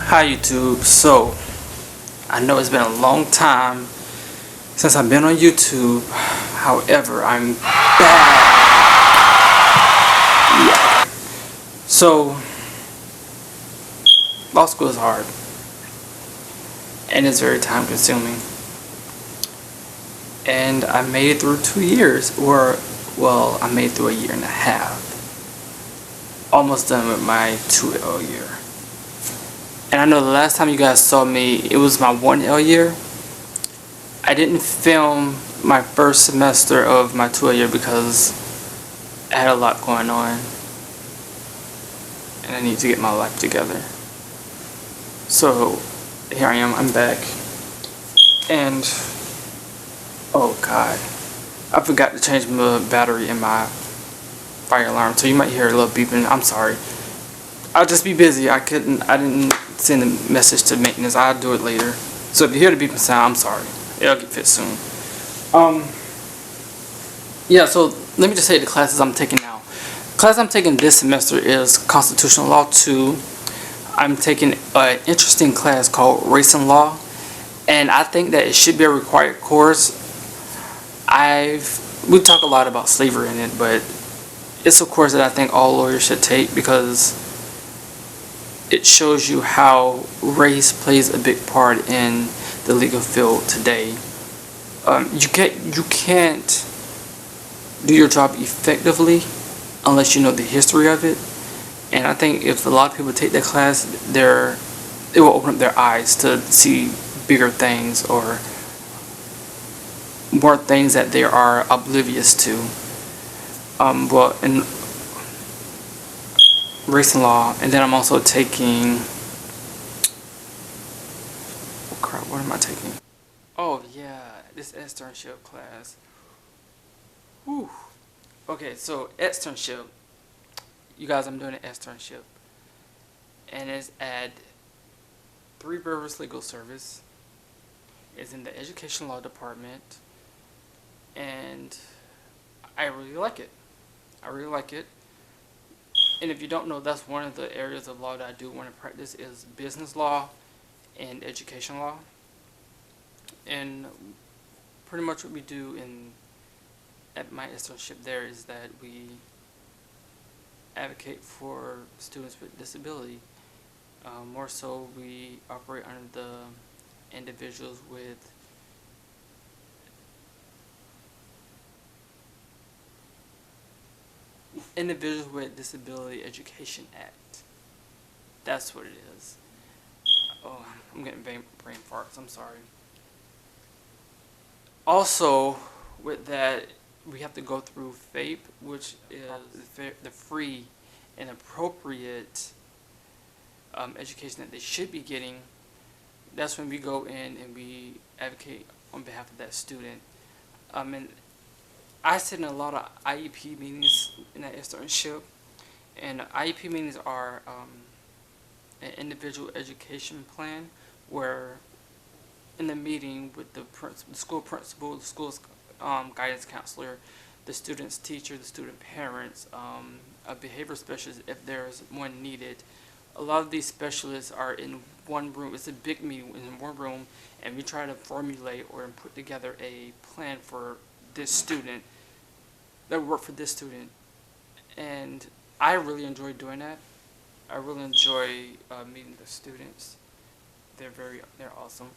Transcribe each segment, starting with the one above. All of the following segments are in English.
Hi YouTube. So I know it's been a long time since I've been on YouTube. However, I'm back. Yeah. So law school is hard and it's very time consuming. And I made it through 2 years, or well, I made it through a year and a half. Almost done with my 2L year. And I know the last time you guys saw me, it was my 1L year. I didn't film my first semester of my 2L year because I had a lot going on. And I need to get my life together. So, here I am, I'm back. And, oh god, I forgot to change the battery in my fire alarm. So you might hear a little beeping, I'm sorry. I'll just be busy. I didn't send a message to maintenance. I'll do it later. So if you hear the beeping sound, I'm sorry. It'll get fixed soon. Yeah, so let me just say the classes I'm taking now. The class I'm taking this semester is Constitutional Law 2. I'm taking an interesting class called Race and Law. And I think that it should be a required course. We talk a lot about slavery in it, but it's a course that I think all lawyers should take because it shows you how race plays a big part in the legal field today. You can't do your job effectively unless you know the history of it. And I think if a lot of people take that class, it will open up their eyes to see bigger things or more things that they are oblivious to. Well, in Race and Law, and then I'm also taking, oh crap, what am I taking? Oh yeah, this externship class. Whew. Okay, so externship, you guys, I'm doing an externship, and it's at Three Rivers Legal Service. It's in the Education Law Department, and I really like it. I really like it. And if you don't know, that's one of the areas of law that I do want to practice is business law and education law. And pretty much what we do at my internship there is that we advocate for students with disability. More so, we operate under the individuals with Disability Education Act. That's what it is. Oh, I'm getting brain farts, I'm sorry. Also, with that, we have to go through FAPE, which is the free and appropriate education that they should be getting. That's when we go in and we advocate on behalf of that student. And I sit in a lot of IEP meetings in that internship, and IEP meetings are an individual education plan where in the meeting with the school principal, the school's guidance counselor, the student's teacher, the student parents, a behavior specialist if there's one needed. A lot of these specialists are in one room. It's a big meeting in one room, and we try to formulate or put together a plan for this student that would work for this student. And I really enjoy doing that. I really enjoy meeting the students. They're awesome.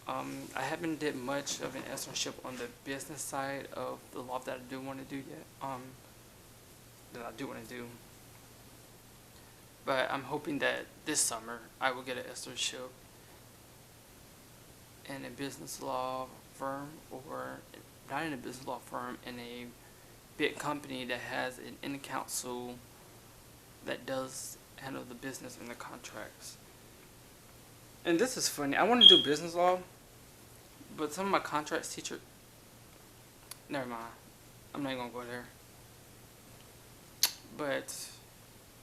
I haven't did much of an internship on the business side of the law that I do want to do yet. But I'm hoping that this summer I will get an internship in a business law firm, or not in a business law firm, in a big company that has an in-counsel that does handle the business and the contracts. And this is funny. I want to do business law, but some of my contracts teacher, never mind. I'm not even gonna go there. But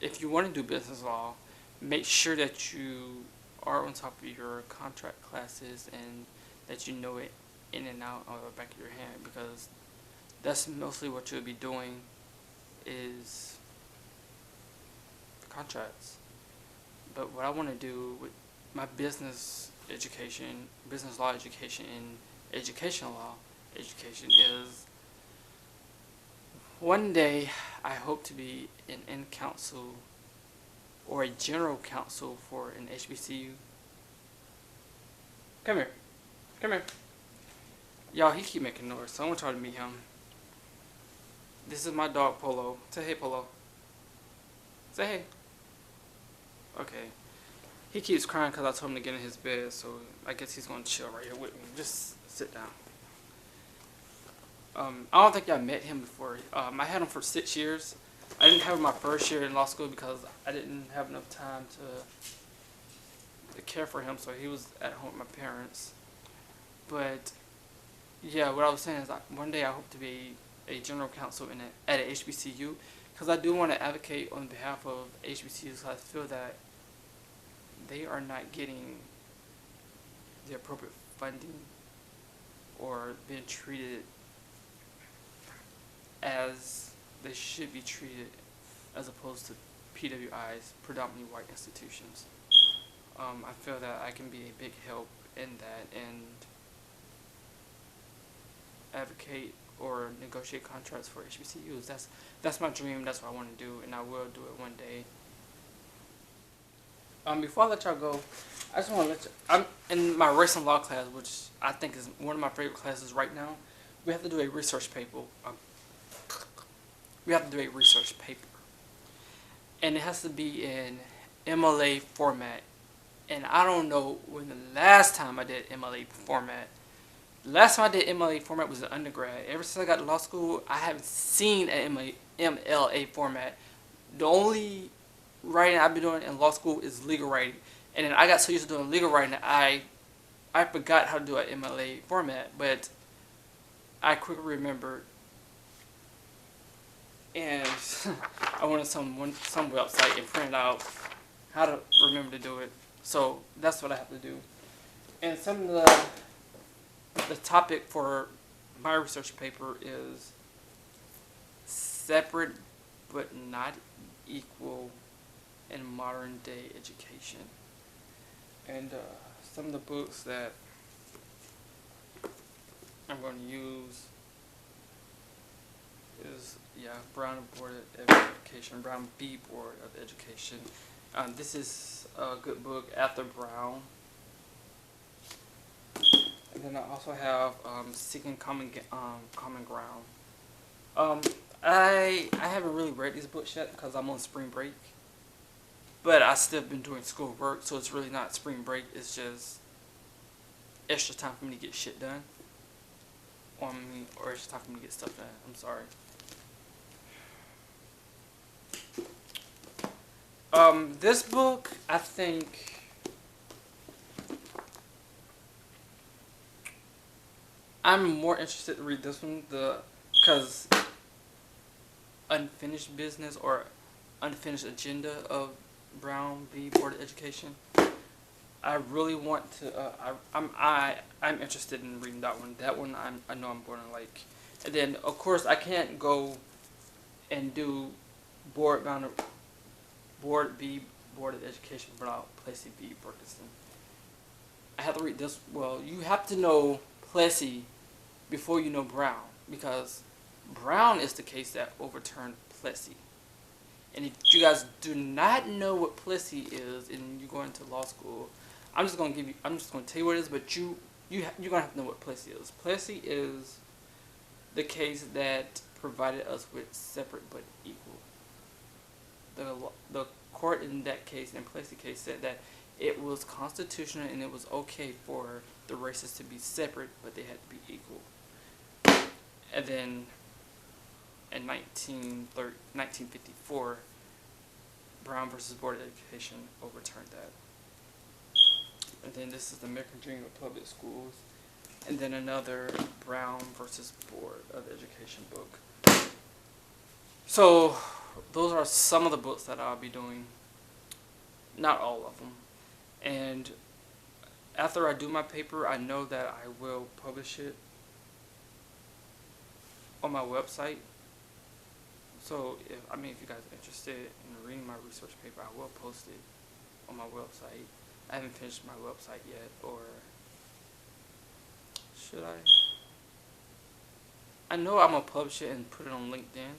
if you want to do business law, make sure that you are on top of your contract classes and that you know it in and out of the back of your hand, because that's mostly what you'll be doing is contracts. But what I want to do with my business education, business law education, and educational law education is one day I hope to be an in counsel or a general counsel for an HBCU. Come here. Come here. Y'all, he keep making noise, so I'm gonna try to meet him. This is my dog, Polo. Say hey, Polo. Say hey. Okay. He keeps crying because I told him to get in his bed, so I guess he's gonna chill right here with me. Just sit down. I don't think y'all met him before. I had him for 6 years. I didn't have him my first year in law school because I didn't have enough time to care for him, so he was at home with my parents. But yeah, what I was saying is one day I hope to be a general counsel at a HBCU, because I do want to advocate on behalf of HBCUs. I feel that they are not getting the appropriate funding or being treated as they should be treated, as opposed to PWIs, predominantly white institutions. I feel that I can be a big help in that and advocate or negotiate contracts for HBCUs. That's my dream. That's what I want to do, and I will do it one day. Before I let y'all go, I just want to let you. I'm in my race and law class, which I think is one of my favorite classes right now. We have to do a research paper. And it has to be in MLA format. And I don't know when the last time I did MLA format. The last time I did MLA format was in undergrad. Ever since I got to law school, I haven't seen an MLA format. The only writing I've been doing in law school is legal writing. And then I got so used to doing legal writing that I forgot how to do an MLA format. But I quickly remembered. And I went on some website and printed out how to remember to do it. So that's what I have to do. And some of the topic for my research paper is separate but not equal in modern day education. And some of the books that I'm going to use is Brown Board of Education, Brown v. Board of Education. This is a good book, After Brown. And then I also have Seeking Common Ground. I haven't really read these books yet because I'm on spring break. But I still been doing school work, so it's really not spring break. It's just extra time for me to get shit done. Or extra time for me to get stuff done. I'm sorry. This book, I think I'm more interested to read this one, because Unfinished Business or Unfinished Agenda of Brown v. Board of Education. I really want to. I'm interested in reading that one. That one I know I'm going to like. And then of course I can't go and do Board v. Board of Education without Plessy v. Ferguson. I have to read this. Well, you have to know Plessy before you know Brown, because Brown is the case that overturned Plessy. And if you guys do not know what Plessy is and you're going to law school, I'm just going to tell you what it is, but you're going to have to know what Plessy is. Plessy is the case that provided us with separate but equal. The court in that case, in Plessy case, said that it was constitutional and it was okay for the races to be separate, but they had to be equal. And then in 1954, Brown versus Board of Education overturned that. And then this is the American Dream of Public Schools. And then another Brown versus Board of Education book. So those are some of the books that I'll be doing. Not all of them. And after I do my paper, I know that I will publish it on my website. So if you guys are interested in reading my research paper, I will post it on my website. I haven't finished my website yet, or should I? I know I'm gonna publish it and put it on LinkedIn.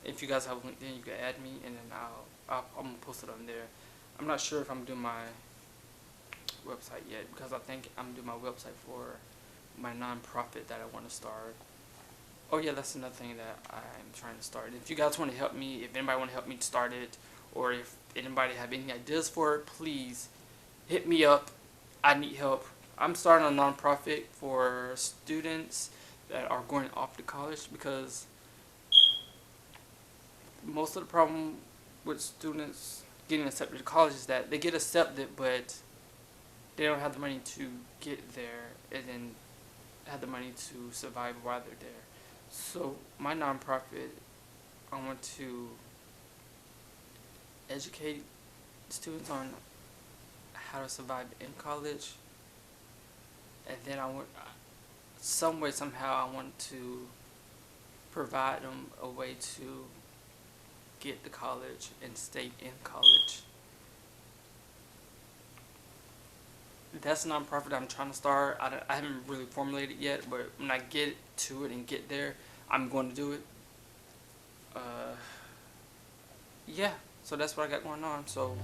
If you guys have LinkedIn, you can add me, and then I'm gonna post it on there. I'm not sure if I'm doing my website yet, because I think I'm doing my website for my nonprofit that I want to start. Oh yeah, that's another thing that I'm trying to start. If you guys want to help me, if anybody want to help me start it, or if anybody have any ideas for it, please hit me up. I need help. I'm starting a nonprofit for students that are going off to college, because most of the problem with students getting accepted to college is that they get accepted, but they don't have the money to get there, and then have the money to survive while they're there. So my nonprofit, I want to educate students on how to survive in college, and then I want, some way, somehow, I want to provide them a way to get to college and stay in college. That's a nonprofit I'm trying to start. I haven't really formulated it yet, but when I get to it and get there, I'm going to do it. Yeah, so that's what I got going on. So